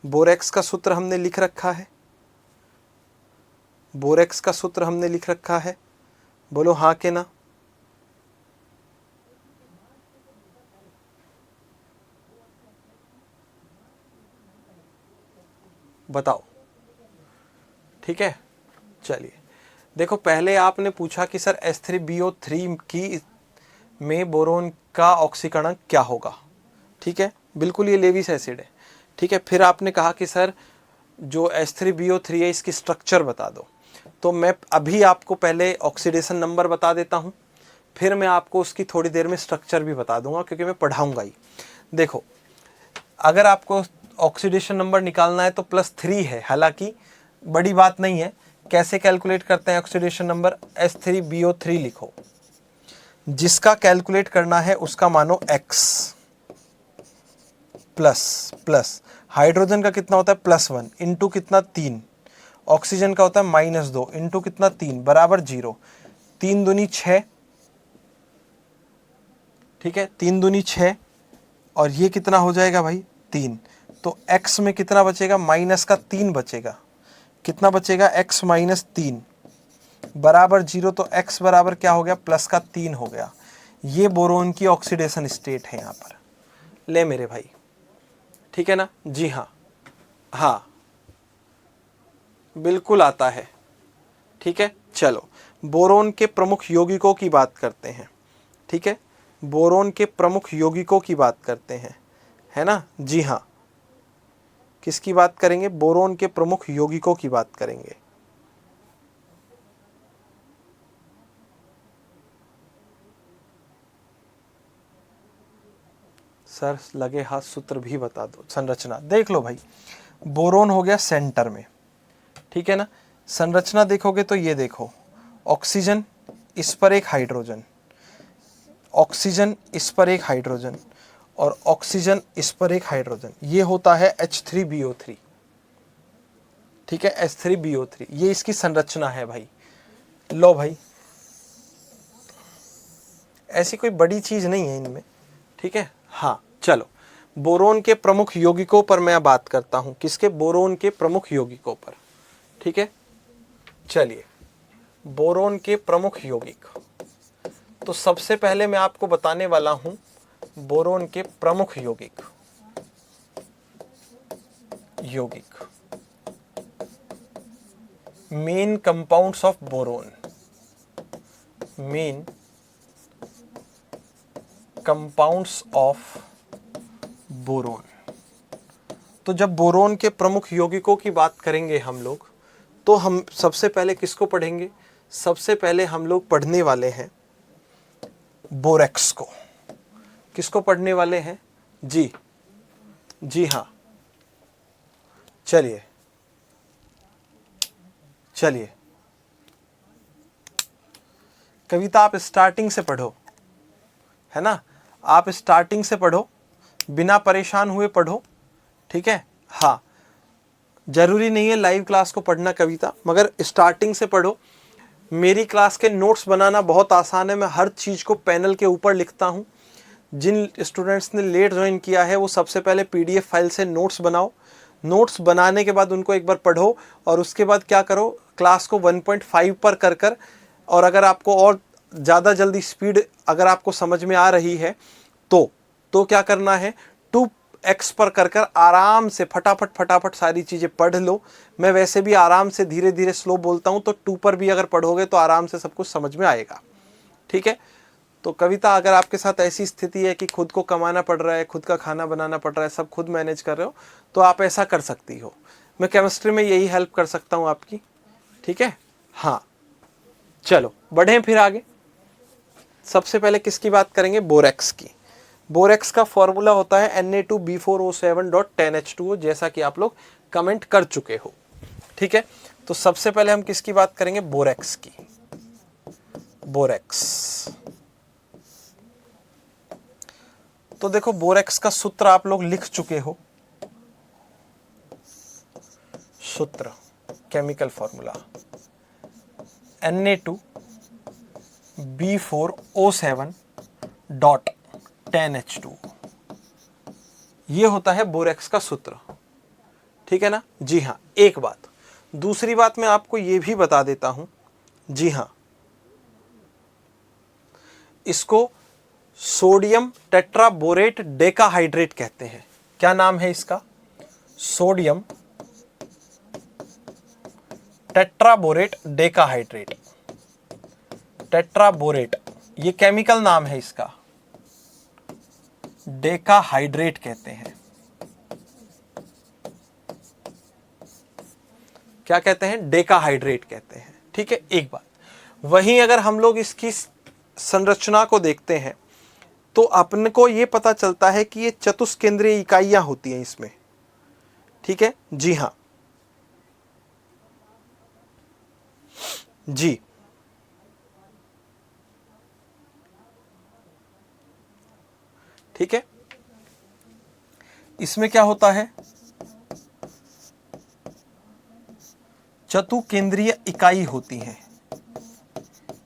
बोरेक्स का सूत्र हमने लिख रखा है। बोरेक्स का सूत्र हमने लिख रखा है, बोलो हाँ के ना। बताओ, ठीक है, चलिए देखो, पहले आपने पूछा कि सर H3BO3 की में बोरोन का ऑक्सीकरण क्या होगा। ठीक है, बिल्कुल ये लेविस एसिड है। ठीक है, फिर आपने कहा कि सर जो H3BO3 है इसकी स्ट्रक्चर बता दो। तो मैं अभी आपको पहले ऑक्सीडेशन नंबर बता देता हूँ, फिर मैं आपको उसकी थोड़ी देर में स्ट्रक्चर भी बता दूंगा, क्योंकि मैं पढ़ाऊंगा ही। देखो, अगर आपको ऑक्सीडेशन नंबर निकालना है तो +3 है, हालांकि बड़ी बात नहीं है। कैसे कैलकुलेट करते हैं ऑक्सीडेशन नंबर? H3BO3 लिखो, जिसका कैलकुलेट करना है उसका मानो x प्लस हाइड्रोजन का कितना होता है +1 इंटू कितना 3, ऑक्सीजन का होता है -2 इंटू कितना 3 बराबर 0, 3 दूनी 6। ठीक है, 3 दूनी 6 और ये कितना हो जाएगा भाई 3। तो x में कितना बचेगा? -3 बचेगा। कितना बचेगा? x -3 बराबर 0। तो x बराबर क्या हो गया? +3 हो गया। ये बोरोन की ऑक्सीडेशन स्टेट है यहाँ पर। ले मेरे भाई, ठीक है ना? जी हाँ, हाँ बिल्कुल आता है। ठीक है, चलो बोरोन के प्रमुख यौगिकों की बात करते हैं। ठीक है, बोरोन के प्रमुख यौगिकों की बात करते हैं, है ना? जी हाँ, किसकी बात करेंगे? बोरोन के प्रमुख यौगिकों की बात करेंगे। सर लगे हाथ सूत्र भी बता दो। संरचना देख लो भाई, बोरोन हो गया सेंटर में, ठीक है ना? संरचना देखोगे तो ये देखो, ऑक्सीजन, इस पर एक हाइड्रोजन, ऑक्सीजन इस पर एक हाइड्रोजन, और ऑक्सीजन इस पर एक हाइड्रोजन। ये होता है H3BO3। ठीक है, H3BO3 ये इसकी संरचना है भाई। लो भाई, ऐसी कोई बड़ी चीज नहीं है इनमें। ठीक है, हाँ चलो, बोरोन के प्रमुख यौगिकों पर मैं बात करता हूं। किसके? बोरोन के प्रमुख यौगिकों पर। ठीक है, चलिए बोरोन के प्रमुख यौगिक। तो सबसे पहले मैं आपको बताने वाला हूं बोरोन के प्रमुख यौगिक। Main compounds of boron, main compounds of boron. तो जब बोरोन के प्रमुख यौगिकों की बात करेंगे हम लोग, तो हम सबसे पहले किसको पढ़ेंगे? सबसे पहले हम लोग पढ़ने वाले हैं बोरेक्स को। किसको पढ़ने वाले हैं? जी जी हाँ, चलिए चलिए, कविता आप स्टार्टिंग से पढ़ो, है ना? आप स्टार्टिंग से पढ़ो, बिना परेशान हुए पढ़ो। ठीक है, हाँ जरूरी नहीं है लाइव क्लास को पढ़ना कविता, मगर स्टार्टिंग से पढ़ो। मेरी क्लास के नोट्स बनाना बहुत आसान है। मैं हर चीज़ को पैनल के ऊपर लिखता हूँ। जिन स्टूडेंट्स ने लेट ज्वाइन किया है वो सबसे पहले PDF फाइल से नोट्स बनाओ। नोट्स बनाने के बाद उनको एक बार पढ़ो, और उसके बाद क्या करो, क्लास को 1.5 पर कर और अगर आपको और ज़्यादा जल्दी स्पीड अगर आपको समझ में आ रही है तो क्या करना है, 2x पर कर आराम से फटाफट सारी चीज़ें पढ़ लो। मैं वैसे भी आराम से धीरे धीरे स्लो बोलता हूँ, तो 2 पर भी अगर पढ़ोगे तो आराम से सब कुछ समझ में आएगा। ठीक है, तो कविता अगर आपके साथ ऐसी स्थिति है कि खुद को कमाना पड़ रहा है, खुद का खाना बनाना पड़ रहा है, सब खुद मैनेज कर रहे हो, तो आप ऐसा कर सकती हो। मैं केमिस्ट्री में यही हेल्प कर सकता हूँ आपकी। ठीक है, हाँ चलो बढ़ें फिर आगे। सबसे पहले किसकी बात करेंगे? बोरेक्स की। बोरेक्स का फॉर्मूला होता है Na2B4O7.10H2O, जैसा कि आप लोग कमेंट कर चुके हो। ठीक है, तो सबसे पहले हम किसकी बात करेंगे? बोरेक्स की। बोरेक्स, तो देखो बोरेक्स का सूत्र आप लोग लिख चुके हो। सूत्र, केमिकल फॉर्मूला Na2B4O7.10H2, ये होता है बोरेक्स का सूत्र। ठीक है ना? जी हाँ, एक बात। दूसरी बात मैं आपको ये भी बता देता हूं, जी हाँ, इसको सोडियम टेट्राबोरेट डेकाहाइड्रेट कहते हैं। क्या नाम है इसका? Sodium tetraborate decahydrate. टेट्राबोरेट ये केमिकल नाम है इसका, डेकाहाइड्रेट कहते हैं। क्या कहते हैं? डेकाहाइड्रेट कहते हैं। ठीक है, एक बात। वहीं अगर हम लोग इसकी संरचना को देखते हैं तो अपन को ये पता चलता है कि ये चतुष्केंद्रीय इकाइयां होती हैं इसमें। ठीक है, जी हां जी, ठीक है। इसमें क्या होता है? चतुकेंद्रीय इकाई होती है,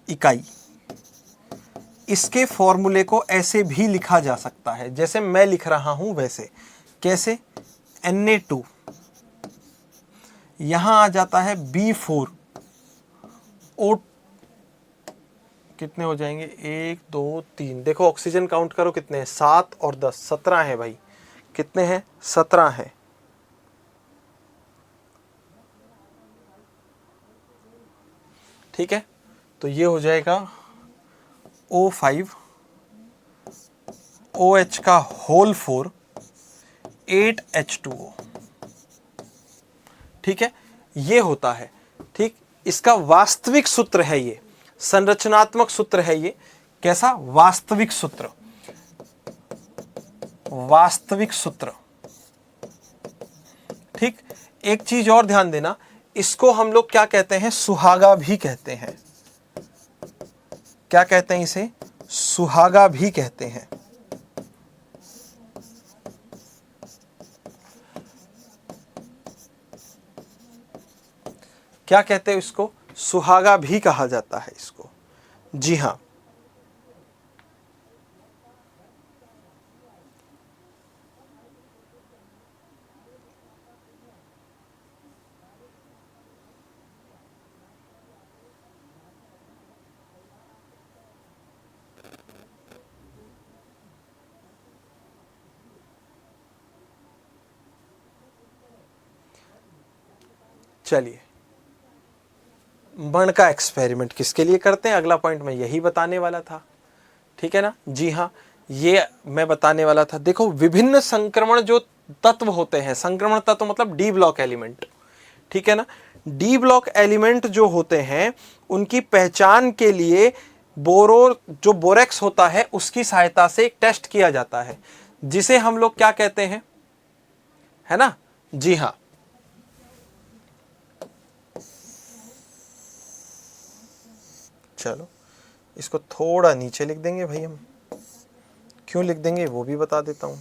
इकाई। इसके फॉर्मूले को ऐसे भी लिखा जा सकता है जैसे मैं लिख रहा हूं वैसे। कैसे? Na2 यहां आ जाता है B4 O, कितने हो जाएंगे? 1 2 3, देखो ऑक्सीजन काउंट करो कितने हैं, 7 और 10, 17 है भाई। कितने हैं? 17 है। ठीक है, तो ये हो जाएगा O5 OH का होल 4 8H2O। ठीक है, ये होता है। ठीक, इसका वास्तविक सूत्र है ये, संरचनात्मक सूत्र है ये। कैसा? वास्तविक सूत्र, वास्तविक सूत्र। ठीक, एक चीज और ध्यान देना, इसको हम लोग क्या कहते हैं? सुहागा भी कहते हैं। क्या कहते हैं इसे? सुहागा भी कहते हैं। क्या कहते हैं इसको? सुहागा भी कहा जाता है इसको। जी हां, चलिए बर्न का एक्सपेरिमेंट किसके लिए करते हैं, अगला पॉइंट मैं यही बताने वाला था। ठीक है ना? जी हाँ, ये मैं बताने वाला था। देखो, विभिन्न संक्रमण जो तत्व होते हैं, संक्रमण तत्व मतलब डी ब्लॉक एलिमेंट। ठीक है ना? डी ब्लॉक एलिमेंट जो होते हैं उनकी पहचान के लिए जो बोरेक्स होता है उसकी सहायता से एक टेस्ट किया जाता है जिसे हम लोग क्या कहते हैं, है ना? जी हाँ, चलो इसको थोड़ा नीचे लिख देंगे भाई हम। क्यों लिख देंगे वो भी बता देता हूं।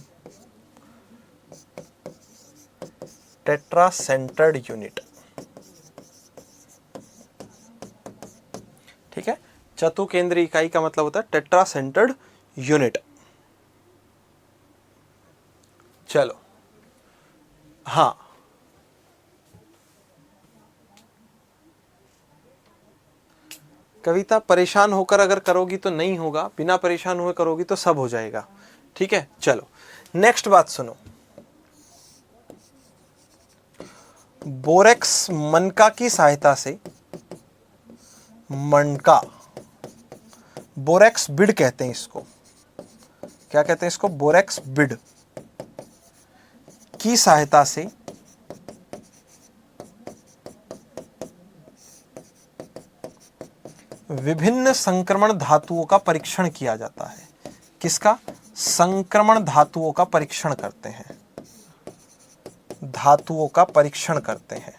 Tetra centred unit. ठीक है, चतुकेंद्रीय इकाई का मतलब होता है टेट्रा सेंटर्ड यूनिट। चलो, हाँ, कविता परेशान होकर अगर करोगी तो नहीं होगा, बिना परेशान हुए करोगी तो सब हो जाएगा। ठीक है, चलो नेक्स्ट बात सुनो। बोरेक्स मनका की सहायता से, मनका, बोरेक्स बिड कहते हैं इसको। क्या कहते हैं इसको? बोरेक्स बिड की सहायता से विभिन्न संक्रमण धातुओं का परीक्षण किया जाता है। किसका? संक्रमण धातुओं का परीक्षण करते हैं, धातुओं का परीक्षण करते हैं।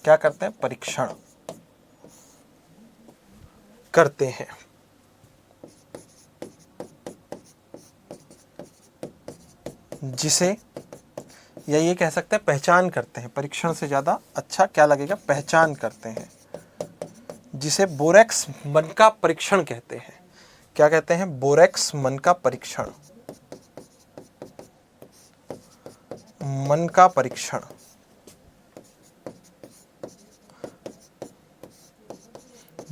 क्या करते हैं? परीक्षण करते हैं। जिसे, या ये कह सकते हैं पहचान करते हैं, परीक्षण से ज्यादा अच्छा क्या लगेगा? पहचान करते हैं, जिसे बोरेक्स मनका परीक्षण कहते हैं। क्या कहते हैं? बोरेक्स मनका परीक्षण, मनका परीक्षण।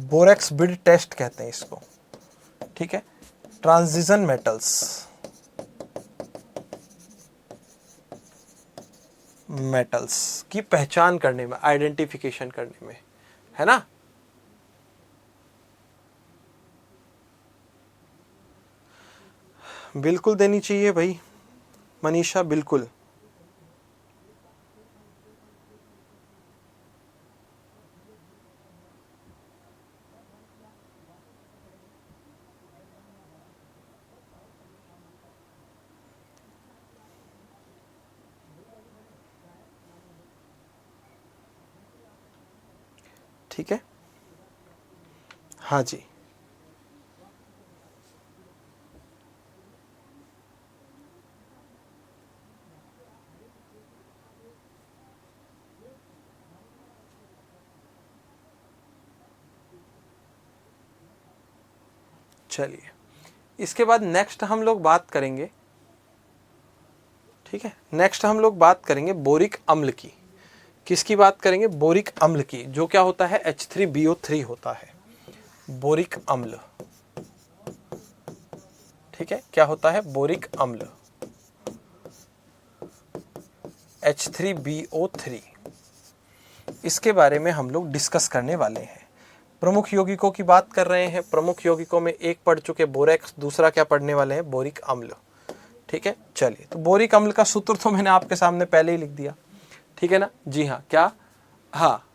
बोरेक्स बिड टेस्ट कहते हैं इसको। ठीक है, ट्रांजिशन मेटल्स, मेटल्स की पहचान करने में, आइडेंटिफिकेशन करने में, है ना। बिल्कुल देनी चाहिए भाई मनीषा, बिल्कुल। ठीक है, हाँ जी। चलिए, इसके बाद नेक्स्ट हम लोग बात करेंगे, ठीक है, नेक्स्ट हम लोग बात करेंगे बोरिक अम्ल की। किसकी बात करेंगे? बोरिक अम्ल की, जो क्या होता है H3BO3 होता है, बोरिक अम्ल। ठीक है, क्या होता है? बोरिक अम्ल, H3BO3। इसके बारे में हम लोग डिस्कस करने वाले हैं। प्रमुख यौगिकों की बात कर रहे हैं। प्रमुख यौगिकों में एक पढ़ चुके बोरेक्स, दूसरा क्या पढ़ने वाले हैं? बोरिक अम्ल। ठीक है, चलिए, तो बोरिक अम्ल का सूत्र तो मैंने आपके सामने पहले ही लिख दिया, ठीक है ना जी। हाँ, क्या? हाँ,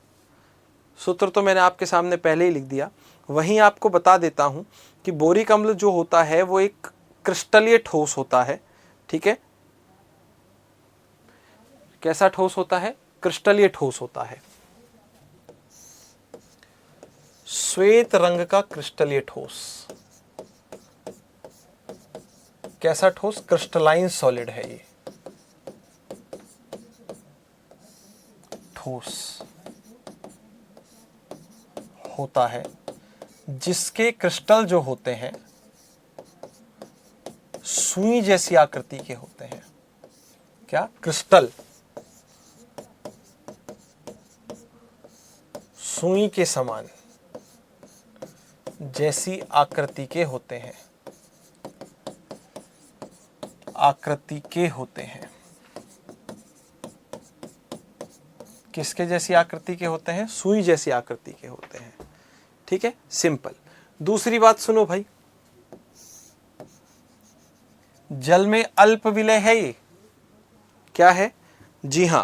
सूत्र तो मैंने आपके सामने पहले ही लिख दिया। वहीं आपको बता देता हूं कि बोरिक अम्ल जो होता है वो एक क्रिस्टलीय ठोस होता है। ठीक है, कैसा ठोस होता है? क्रिस्टलीय ठोस होता है, श्वेत रंग का क्रिस्टलीय ठोस। कैसा ठोस? क्रिस्टलाइन सॉलिड है ये ठोस होता है, जिसके क्रिस्टल जो होते हैं सुई जैसी आकृति के होते हैं। क्या? क्रिस्टल सुई के समान जैसी आकृति के होते हैं, आकृति के होते हैं। किसके जैसी आकृति के होते हैं? सुई जैसी आकृति के होते हैं। ठीक है, सिंपल। दूसरी बात सुनो भाई, जल में अल्प विलय है ये। क्या है? जी हां,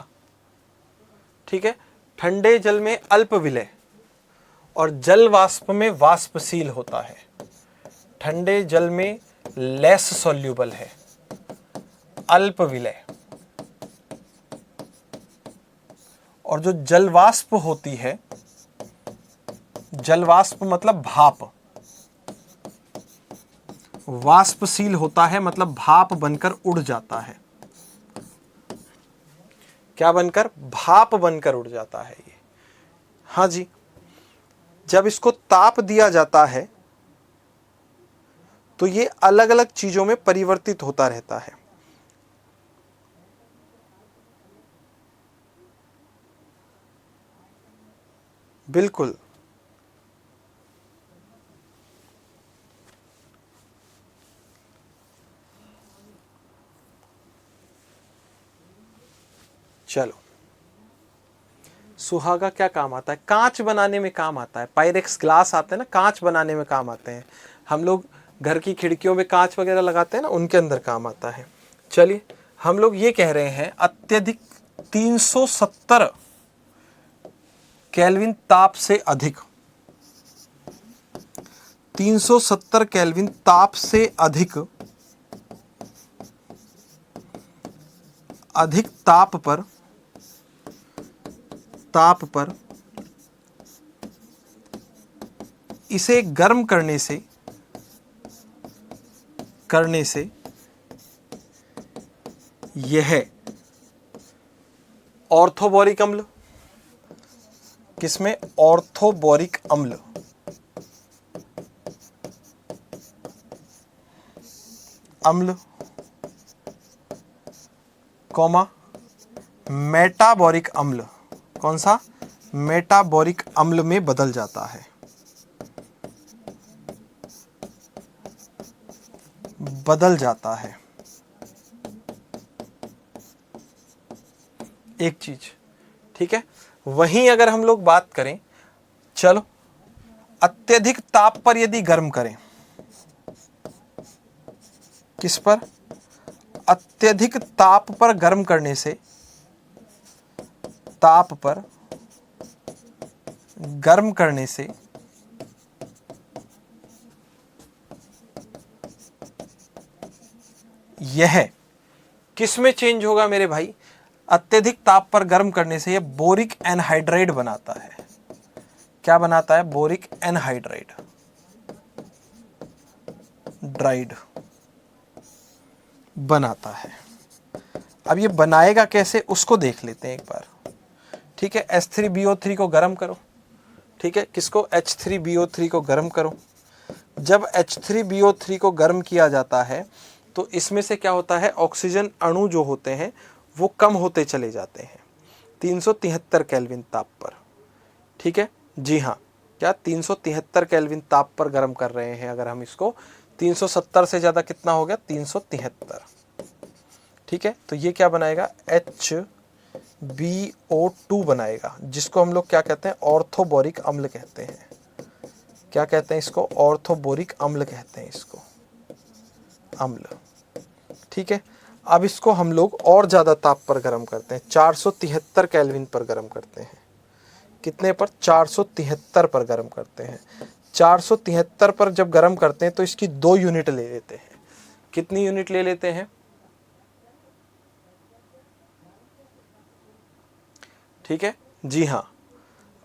ठीक है, ठंडे जल में अल्प विलय और जल वाष्प में वाष्पशील होता है। ठंडे जल में लेस सॉल्यूबल है, अल्प विलय। और जो जल वाष्प होती है, जल वाष्प मतलब भाप, वाष्पशील होता है मतलब भाप बनकर उड़ जाता है। क्या बनकर? भाप बनकर उड़ जाता है ये। हाँ जी, जब इसको ताप दिया जाता है तो ये अलग अलग चीजों में परिवर्तित होता रहता है। बिल्कुल, चलो, सुहागा क्या काम आता है? कांच बनाने में काम आता है। पायरेक्स ग्लास आते हैं ना, कांच बनाने में काम आते हैं। हम लोग घर की खिड़कियों में कांच वगैरह लगाते हैं ना, उनके अंदर काम आता है। चलिए, हम लोग ये कह रहे हैं अत्यधिक 370 केल्विन ताप से अधिक, 370 केल्विन ताप से अधिक ताप पर इसे गर्म करने से यह ऑर्थोबोरिक अम्ल, किसमें? ऑर्थोबोरिक अम्ल, कॉमा मेटाबोरिक अम्ल, कौन सा? मेटाबोरिक अम्ल में बदल जाता है, बदल जाता है। एक चीज, ठीक है। वहीं अगर हम लोग बात करें, चलो अत्यधिक ताप पर यदि गर्म करें, किस पर? अत्यधिक ताप पर गर्म करने से, ताप पर गर्म करने से यह किस में चेंज होगा मेरे भाई? अत्यधिक ताप पर गर्म करने से यह बोरिक एनहाइड्राइड बनाता है। क्या बनाता है? बोरिक एनहाइड्राइड, ड्राइड बनाता है। अब ये बनाएगा कैसे उसको देख लेते हैं एक बार, ठीक है। H3BO3 को गर्म करो, ठीक है। किसको? H3BO3 को गर्म करो। जब H3BO3 को गर्म किया जाता है तो इसमें से क्या होता है? ऑक्सीजन अणु जो होते हैं वो कम होते चले जाते हैं 373 केल्विन ताप पर, ठीक है। जी हाँ, क्या 373 केल्विन ताप पर गर्म कर रहे हैं अगर हम इसको? 370 से ज़्यादा कितना हो गया? 373, ठीक है। तो ये क्या बनाएगा? HbO2 बनाएगा, जिसको हम लोग क्या कहते हैं? ऑर्थोबोरिक अम्ल कहते हैं। क्या कहते हैं इसको? ऑर्थोबोरिक अम्ल कहते हैं इसको, अम्ल, ठीक है। अब इसको हम लोग और ज़्यादा ताप पर गर्म करते हैं, 473 केल्विन पर गर्म करते हैं। कितने पर? 473 पर गर्म करते हैं। 473 पर जब गर्म करते हैं तो इसकी 2 यूनिट ले लेते हैं। कितनी यूनिट ले लेते हैं? ठीक है, जी हाँ।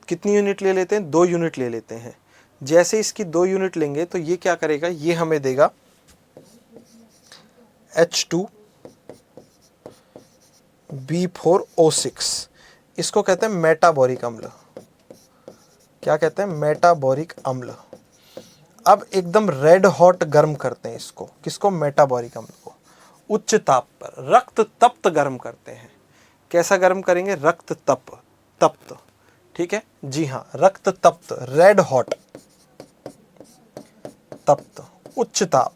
कितनी यूनिट ले लेते हैं? 2 यूनिट ले लेते हैं। जैसे इसकी 2 यूनिट लेंगे तो ये क्या करेगा? ये हमें देगा H2B4O6। इसको कहते हैं मेटाबोरिक अम्ल। क्या कहते हैं? मेटाबोरिक अम्ल। अब एकदम रेड हॉट गर्म करते हैं इसको। किसको? मेटाबोरिक अम्ल को। उच्च ताप पर रक्त तप्त गर्म करते हैं। कैसा गर्म करेंगे? रक्त तप्त, ठीक है, जी हाँ, रक्त तप्त, रेड हॉट, तप्त, उच्च ताप।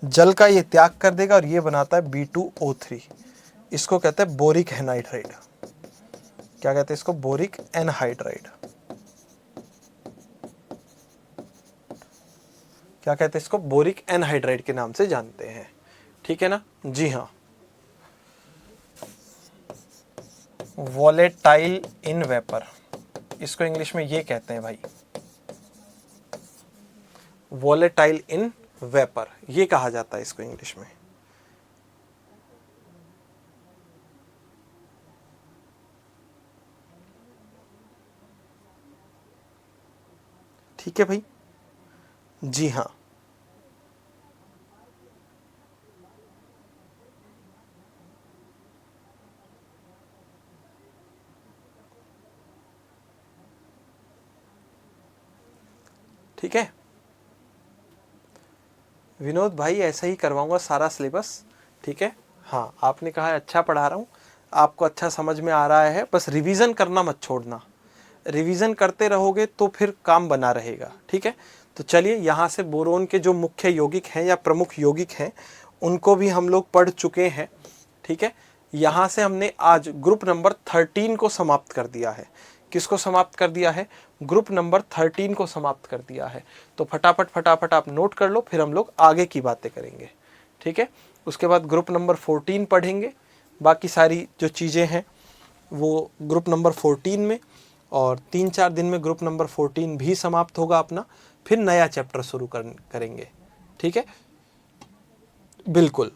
जल का ये त्याग कर देगा और ये बनाता है B2O3। इसको कहते हैं बोरिक एनहाइड्राइड। क्या कहते हैं इसको? Boric anhydride. क्या कहते हैं इसको? बोरिक एनहाइड्राइड के नाम से जानते हैं, ठीक है ना? जी हाँ। वॉलेटाइल इन वेपर, इसको इंग्लिश में ये कहते हैं भाई, वॉलेटाइल इन वेपर, ये कहा जाता है इसको इंग्लिश में। ठीक है भाई, जी हाँ। ठीक है विनोद भाई, ऐसा ही करवाऊंगा सारा सिलेबस, ठीक है। हाँ, आपने कहा है अच्छा पढ़ा रहा हूँ, आपको अच्छा समझ में आ रहा है, बस रिवीजन करना मत छोड़ना। रिवीजन करते रहोगे तो फिर काम बना रहेगा, ठीक है। तो चलिए, यहाँ से बोरोन के जो मुख्य यौगिक हैं या प्रमुख यौगिक हैं उनको भी हम लोग पढ़ चुके हैं, ठीक है। यहाँ से हमने आज ग्रुप नंबर 13 को समाप्त कर दिया है। किसको समाप्त कर दिया है? ग्रुप नंबर 13 को समाप्त कर दिया है। तो फटाफट फटाफट आप नोट कर लो, फिर हम लोग आगे की बातें करेंगे, ठीक है। उसके बाद ग्रुप नंबर 14 पढ़ेंगे। बाकी सारी जो चीज़ें हैं वो ग्रुप नंबर 14 में, और 3-4 दिन में ग्रुप नंबर 14 भी समाप्त होगा अपना, फिर नया चैप्टर शुरू करेंगे, ठीक है। बिल्कुल।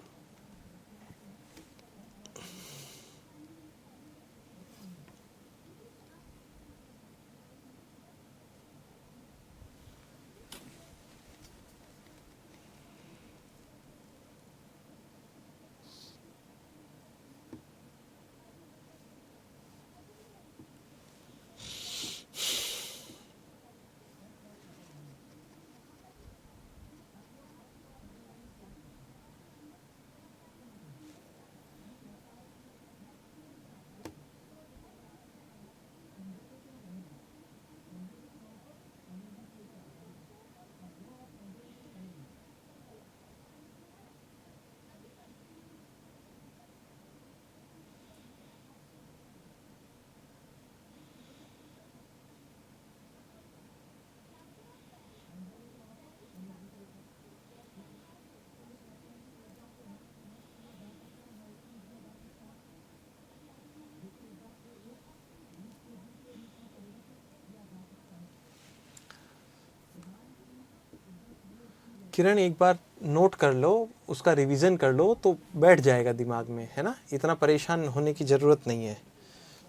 किरण एक बार नोट कर लो, उसका रिवीजन कर लो तो बैठ जाएगा दिमाग में, है ना, इतना परेशान होने की ज़रूरत नहीं है।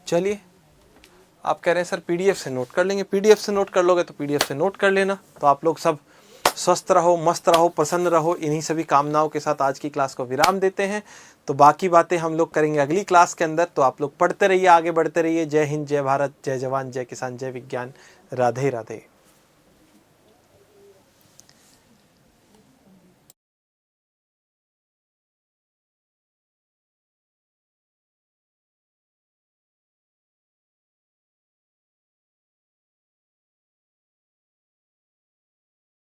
चलिए, आप कह रहे हैं सर पीडीएफ से नोट कर लेंगे, पीडीएफ से नोट कर लोगे तो पीडीएफ से नोट कर लेना। तो आप लोग सब स्वस्थ रहो, मस्त रहो, प्रसन्न रहो। इन्हीं सभी कामनाओं के साथ आज की क्लास को विराम देते हैं। तो बाकी बातें हम लोग करेंगे अगली क्लास के अंदर। तो आप लोग पढ़ते रहिए, आगे बढ़ते रहिए। जय हिंद, जय भारत, जय जवान, जय किसान, जय विज्ञान। राधे राधे।